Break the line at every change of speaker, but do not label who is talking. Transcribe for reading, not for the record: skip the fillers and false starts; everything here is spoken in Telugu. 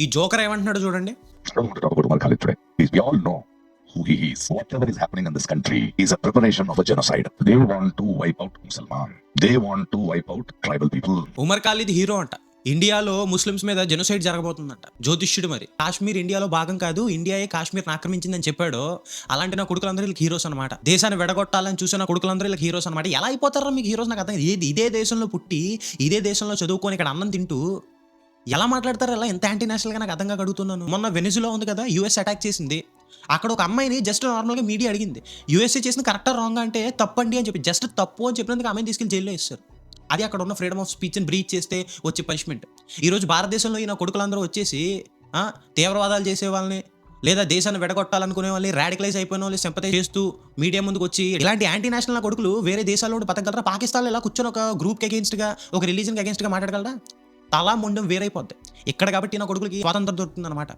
ఈ జోకర్ ఏమంటున్నాడో చూడండి.
I don't want to talk about Umar Khalid today. We all know who he is. Whatever is happening in this country is a preparation of a genocide. They want to wipe out Musliman. They want to wipe out tribal people.
Umar Khalid hero అంట. ఇండియాలో ముస్లిమ్స్ మీద జెనోసైడ్ జరగబోతుందంట. జ్యోతిష్యుడు మరి. కాశ్మీర్ ఇండియాలో భాగం కాదు, ఇండియాయే కాశ్మీర్ని ఆక్రమించిందని చెప్పాడు. అలాంటి నా కొడుకులందరూ వీళ్ళకి హీరోస్ అనమాట. దేశాన్ని వెడగొట్టాలని చూసిన నా కొడుకులందరూ వీళ్ళకి హీరోస్ అనమాట. ఎలా అయిపోతారా మీకు హీరోస్? నాకు అర్థం కాదు. ఇదే దేశంలో పుట్టి, ఇదే దేశంలో చదువుకొని, ఇక్కడ అన్నం తింటూ ఎలా మాట్లాడతారు? ఎలా ఎంత యాంటీ నేషనల్గా నాకు అర్థం కాక అడుగుతున్నాను. మొన్న వెనిజులా ఉంది కదా, యూఎస్ అటాక్ చేసింది. అక్కడ ఒక అమ్మాయిని జస్ట్ నార్మల్గా మీడియా అడిగింది, యూఎస్ఏ చేసింది కరెక్టా రాంగ్ అంటే తప్పండి అని చెప్పి, జస్ట్ తప్పు అని చెప్పినందుకు అమ్మాయిని తీసుకెళ్ళి జైల్లో వేస్తారు. అది అక్కడ ఉన్న ఫ్రీడమ్ ఆఫ్ స్పీచ్ని బ్రీచ్ చేస్తే వచ్చే పనిష్మెంట్. ఈరోజు భారతదేశంలో ఈ నా కొడుకులందరూ వచ్చేసి తీవ్రవాదాలు చేసే వాళ్ళని, లేదా దేశాన్ని వెడగొట్టాలనుకునే వాళ్ళని, రాడికలైజ్ అయిపోయిన వాళ్ళు సింపథైజ్ చేస్తూ మీడియా ముందుకు వచ్చి ఇలాంటి యాంటీ నేషనల్ కొడుకులు వేరే దేశాల్లో బతకగలరా? పాకిస్తాన్లో ఇలా కూర్చొని ఒక గ్రూప్కి అగేన్స్ట్గా, ఒక రిలీజన్కి అగేన్స్ట్గా మాట్లాడగలరా? తలా ముండం వేరైపోద్ది ఇక్కడ. కాబట్టి నా కొడుకులకి స్వాతంత్రం దొరుకుతుంది అనమాట.